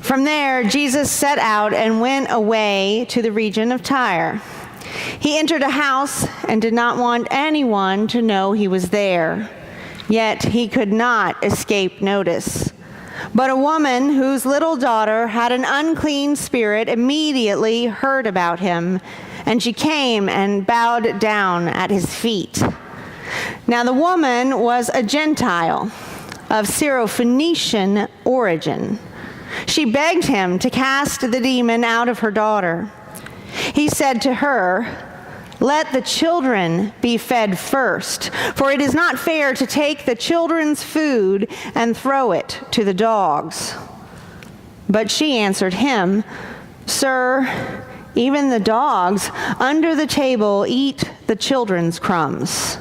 From there, Jesus set out and went away to the region of Tyre. He entered a house and did not want anyone to know he was there, yet he could not escape notice. But a woman whose little daughter had an unclean spirit immediately heard about him, and she came and bowed down at his feet. Now the woman was a Gentile of Syrophoenician origin. She begged him to cast the demon out of her daughter. He said to her, "Let the children be fed first, for it is not fair to take the children's food and throw it to the dogs." But she answered him, "Sir, even the dogs under the table eat the children's crumbs."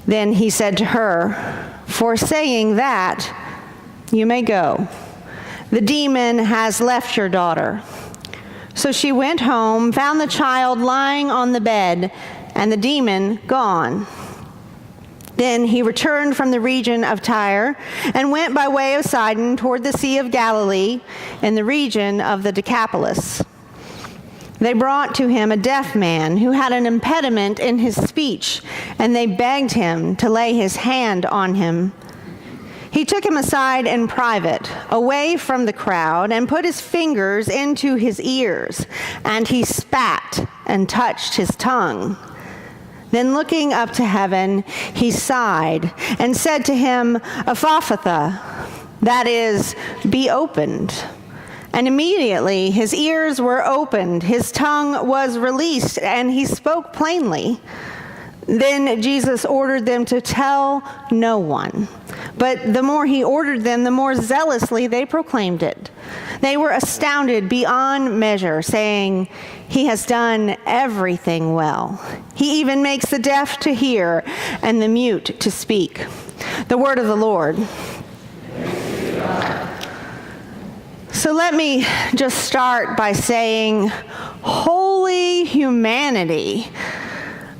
Then he said to her, "For saying that, you may go. The demon has left your daughter." So she went home, found the child lying on the bed, and the demon gone. Then he returned from the region of Tyre and went by way of Sidon toward the Sea of Galilee in the region of the Decapolis. They brought to him a deaf man who had an impediment in his speech, and they begged him to lay his hand on him. He took him aside in private, away from the crowd, and put his fingers into his ears, and he spat and touched his tongue. Then looking up to heaven, he sighed and said to him, "Ephphatha," that is, "be opened." And immediately his ears were opened, his tongue was released, and he spoke plainly. Then Jesus ordered them to tell no one. But the more he ordered them, the more zealously they proclaimed it. They were astounded beyond measure, saying, "He has done everything well. He even makes the deaf to hear and the mute to speak." The word of the Lord. So let me just start by saying, holy humanity.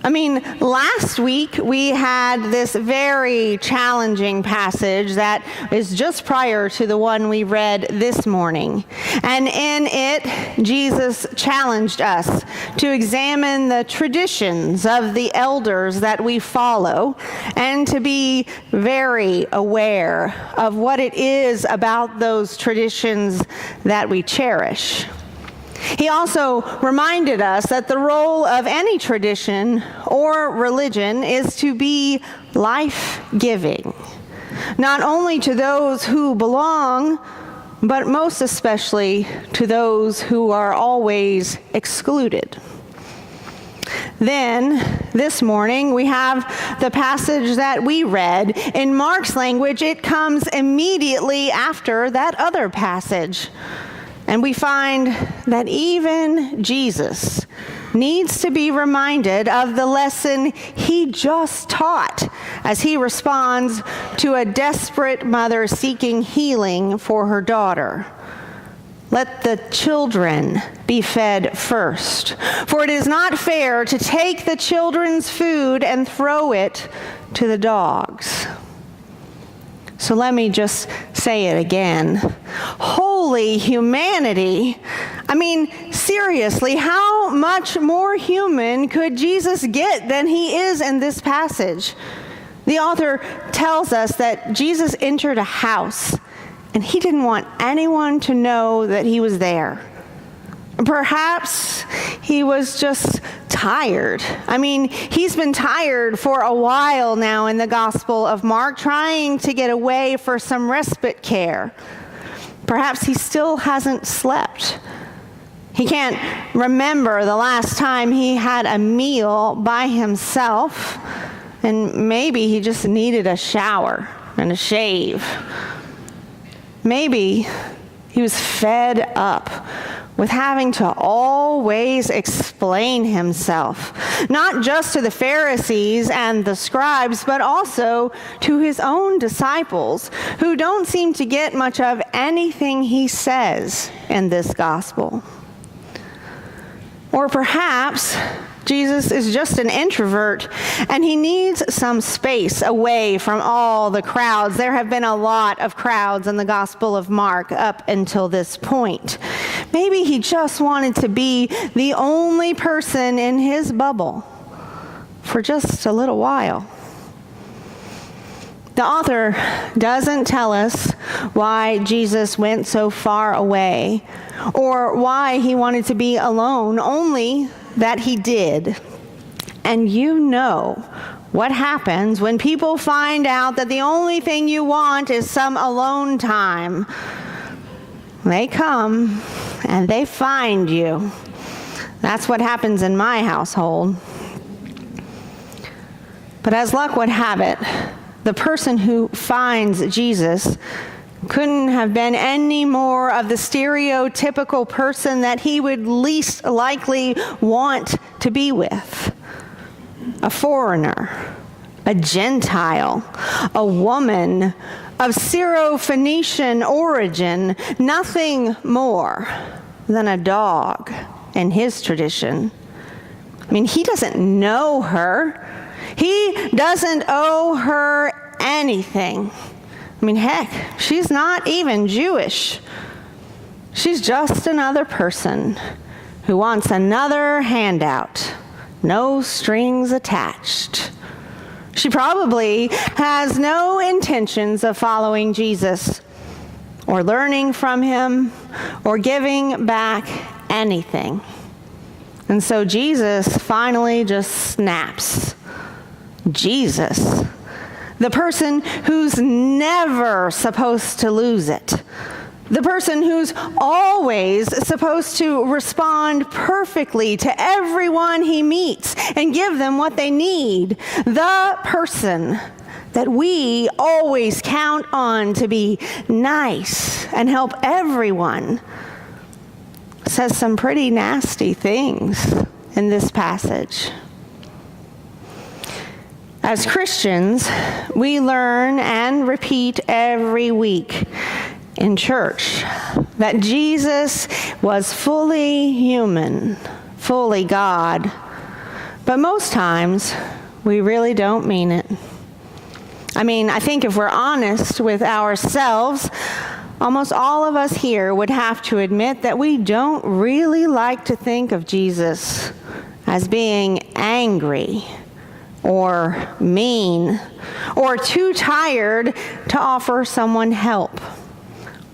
I mean, last week we had this very challenging passage that is just prior to the one we read this morning. And in it, Jesus challenged us to examine the traditions of the elders that we follow and to be very aware of what it is about those traditions that we cherish. He also reminded us that the role of any tradition or religion is to be life-giving, not only to those who belong, but most especially to those who are always excluded. Then, this morning, we have the passage that we read. In Mark's language, it comes immediately after that other passage. And we find that even Jesus needs to be reminded of the lesson he just taught as he responds to a desperate mother seeking healing for her daughter. Let the children be fed first, for it is not fair to take the children's food and throw it to the dogs. So let me just say it again. Holy humanity. I mean, seriously, how much more human could Jesus get than he is in this passage? The author tells us that Jesus entered a house and he didn't want anyone to know that he was there. Perhaps he was just tired. I mean, he's been tired for a while now in the Gospel of Mark, trying to get away for some respite care. Perhaps he still hasn't slept. He can't remember the last time he had a meal by himself, and maybe he just needed a shower and a shave. Maybe he was fed up with having to always explain himself, not just to the Pharisees and the scribes, but also to his own disciples, who don't seem to get much of anything he says in this gospel. Or perhaps Jesus is just an introvert, and he needs some space away from all the crowds. There have been a lot of crowds in the Gospel of Mark up until this point. Maybe he just wanted to be the only person in his bubble for just a little while. The author doesn't tell us why Jesus went so far away or why he wanted to be alone, only that he did. And you know what happens when people find out that the only thing you want is some alone time. They come and they find you. That's what happens in my household. But as luck would have it, the person who finds Jesus couldn't have been any more of the stereotypical person that he would least likely want to be with. A foreigner, a Gentile, a woman of Syro-Phoenician origin, nothing more than a dog in his tradition. I mean, he doesn't know her. He doesn't owe her anything. I mean, heck, she's not even Jewish. She's just another person who wants another handout. No strings attached. She probably has no intentions of following Jesus or learning from him or giving back anything. And so Jesus finally just snaps. Jesus, the person who's never supposed to lose it, the person who's always supposed to respond perfectly to everyone he meets and give them what they need, the person that we always count on to be nice and help everyone, says some pretty nasty things in this passage. As Christians, we learn and repeat every week in church that Jesus was fully human, fully God. But most times, we really don't mean it. I mean, I think if we're honest with ourselves, almost all of us here would have to admit that we don't really like to think of Jesus as being angry or mean, or too tired to offer someone help,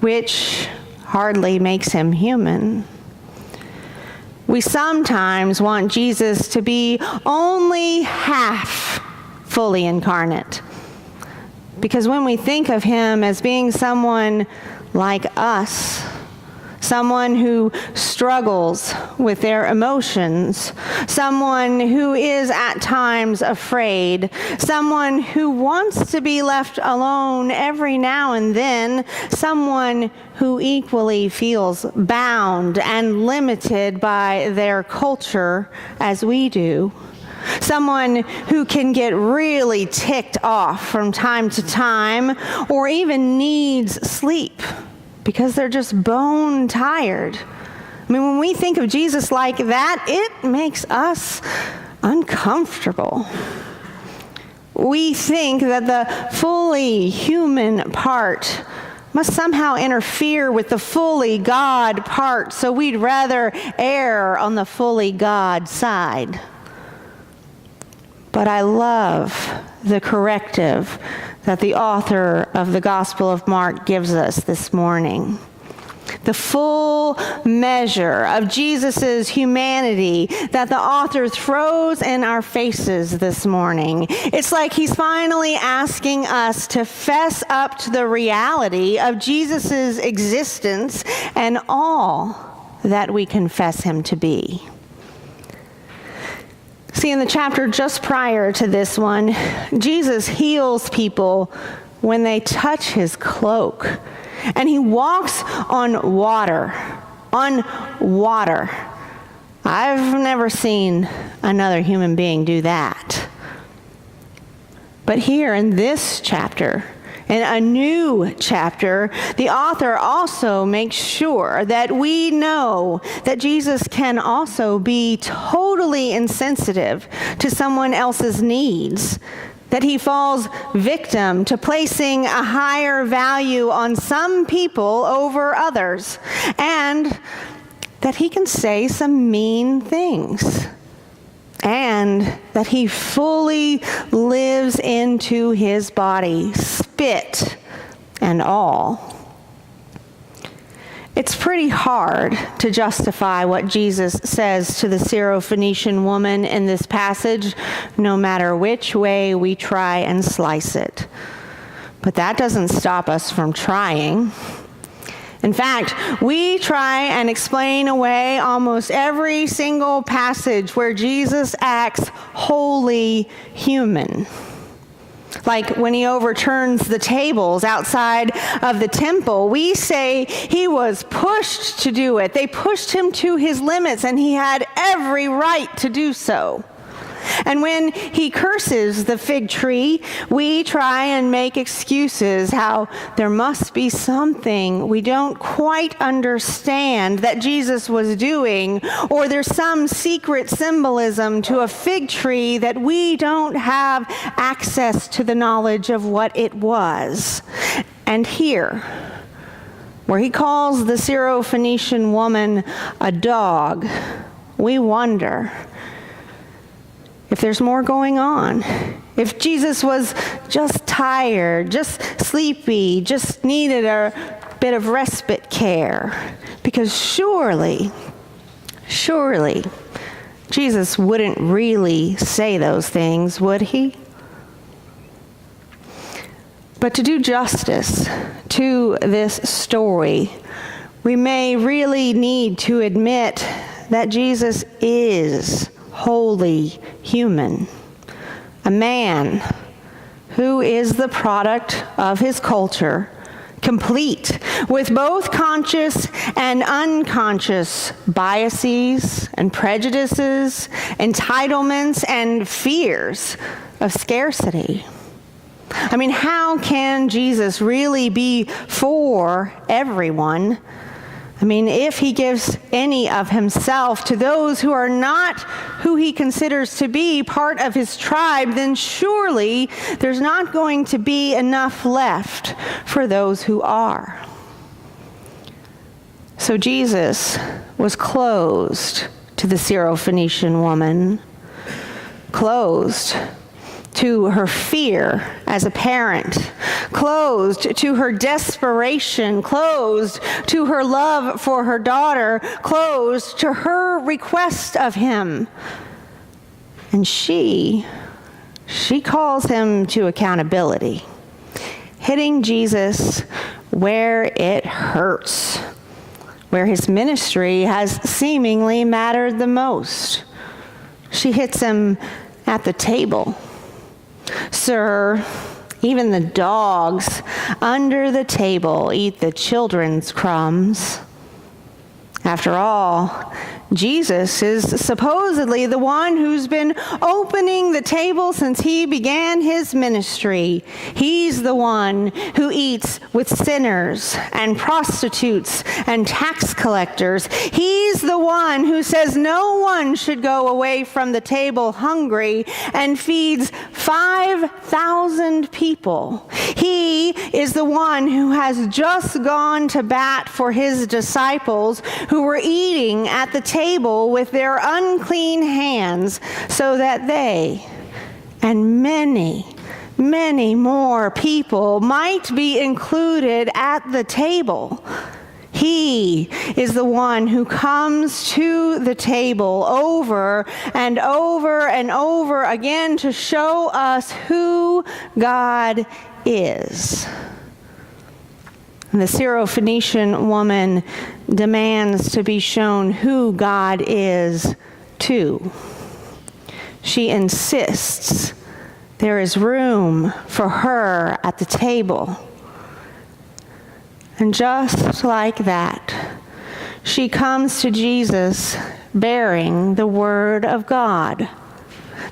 which hardly makes him human. We sometimes want Jesus to be only half fully incarnate, because when we think of him as being someone like us, someone who struggles with their emotions, someone who is at times afraid, someone who wants to be left alone every now and then, someone who equally feels bound and limited by their culture as we do, someone who can get really ticked off from time to time or even needs sleep because they're just bone tired. I mean, when we think of Jesus like that, it makes us uncomfortable. We think that the fully human part must somehow interfere with the fully God part, so we'd rather err on the fully God side. But I love the corrective that the author of the Gospel of Mark gives us this morning. The full measure of Jesus' humanity that the author throws in our faces this morning. It's like he's finally asking us to fess up to the reality of Jesus' existence and all that we confess him to be. See, in the chapter just prior to this one, Jesus heals people when they touch his cloak. And he walks on water. I've never seen another human being do that. But here in this chapter, In a new chapter, the author also makes sure that we know that Jesus can also be totally insensitive to someone else's needs, that he falls victim to placing a higher value on some people over others, and that he can say some mean things, and that he fully lives into his body, spit and all. It's pretty hard to justify what Jesus says to the Syrophoenician woman in this passage, no matter which way we try and slice it. But that doesn't stop us from trying. In fact, we try and explain away almost every single passage where Jesus acts wholly human. Like when he overturns the tables outside of the temple, we say he was pushed to do it. They pushed him to his limits, and he had every right to do so. And when he curses the fig tree, we try and make excuses how there must be something we don't quite understand that Jesus was doing, or there's some secret symbolism to a fig tree that we don't have access to the knowledge of what it was. And here, where he calls the Syrophoenician woman a dog, we wonder if there's more going on. If Jesus was just tired, just sleepy, just needed a bit of respite care. Because surely, Jesus wouldn't really say those things, would he? But to do justice to this story, we may really need to admit that Jesus is wholly human, a man who is the product of his culture, complete with both conscious and unconscious biases and prejudices, entitlements and fears of scarcity. I mean, how can Jesus really be for everyone? I mean, if he gives any of himself to those who are not who he considers to be part of his tribe, then surely there's not going to be enough left for those who are. So Jesus was closed to the Syrophoenician woman, closed to her fear as a parent, closed to her desperation, closed to her love for her daughter, closed to her request of him. And she calls him to accountability, hitting Jesus where it hurts, where his ministry has seemingly mattered the most. She hits him at the table. Sir, even the dogs under the table eat the children's crumbs. After all, Jesus is supposedly the one who's been opening the table since he began his ministry. He's the one who eats with sinners and prostitutes and tax collectors. He's the one who says no one should go away from the table hungry and feeds 5,000 people. He is the one who has just gone to bat for his disciples who were eating at the table with their unclean hands, so that they and many, many more people might be included at the table. He is the one who comes to the table over and over and over again to show us who God is. And the Syrophoenician woman demands to be shown who God is too. She insists there is room for her at the table. And just like that, she comes to Jesus bearing the word of God,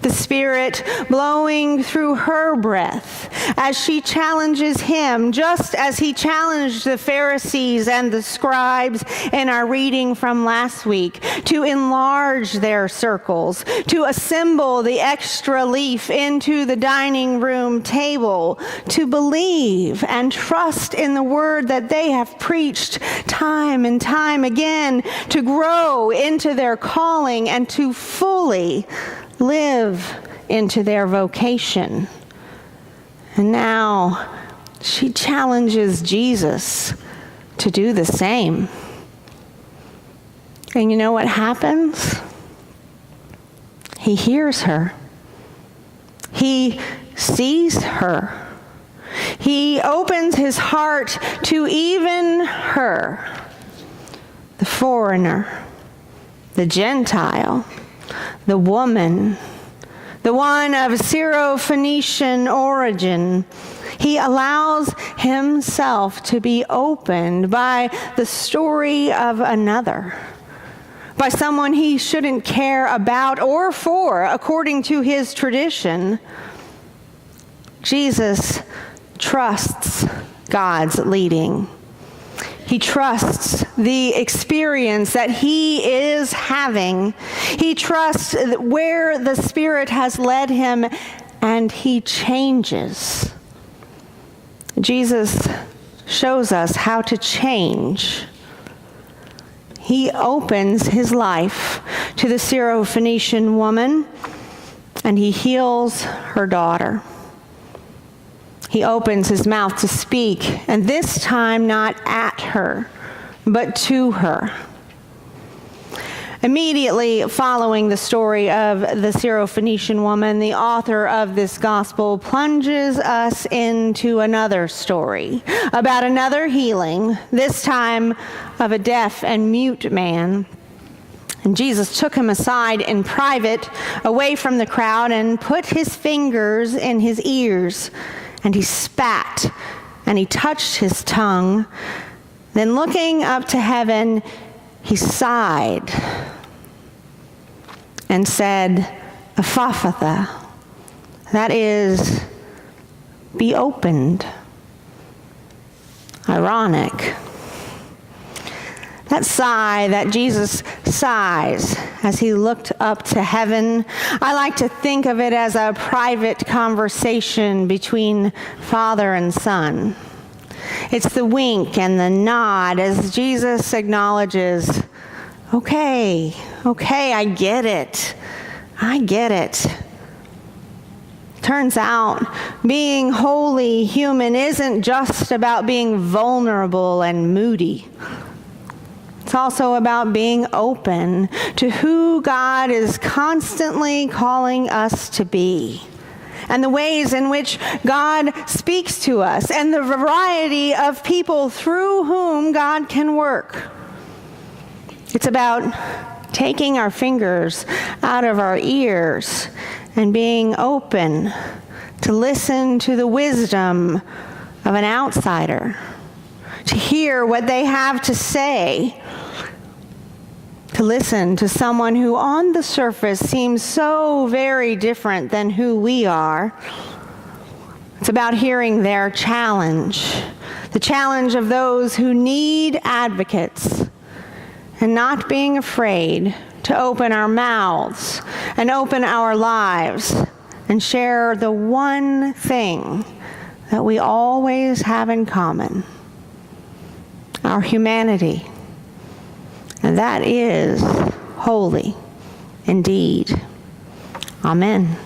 the Spirit blowing through her breath as she challenges him, just as he challenged the Pharisees and the scribes in our reading from last week, to enlarge their circles, to assemble the extra leaf into the dining room table, to believe and trust in the word that they have preached time and time again, to grow into their calling and to fully live into their vocation. And now she challenges Jesus to do the same. And you know what happens? He hears her. He sees her. He opens his heart to even her, the foreigner, the Gentile, the woman, the one of Syro-Phoenician origin. He allows himself to be opened by the story of another, by someone he shouldn't care about or for, according to his tradition. Jesus trusts God's leading. He trusts the experience that he is having. He trusts where the Spirit has led him, and he changes. Jesus shows us how to change. He opens his life to the Syro-Phoenician woman, and he heals her daughter. He opens his mouth to speak, and this time not at her, but to her. Immediately following the story of the Syro-Phoenician woman, the author of this gospel plunges us into another story about another healing, this time of a deaf and mute man. And Jesus took him aside in private, away from the crowd, and put his fingers in his ears. And he spat, and he touched his tongue. Then looking up to heaven, he sighed and said, "Ephphatha," that is, be opened. Ironic. That sigh that Jesus sighs as he looked up to heaven, I like to think of it as a private conversation between father and son. It's the wink and the nod as Jesus acknowledges, okay, I get it. Turns out being wholly human isn't just about being vulnerable and moody. It's also about being open to who God is constantly calling us to be, and the ways in which God speaks to us, and the variety of people through whom God can work. It's about taking our fingers out of our ears and being open to listen to the wisdom of an outsider, to hear what they have to say, to listen to someone who on the surface seems so very different than who we are. It's about hearing their challenge, the challenge of those who need advocates, and not being afraid to open our mouths and open our lives and share the one thing that we always have in common, our humanity. And that is holy indeed. Amen.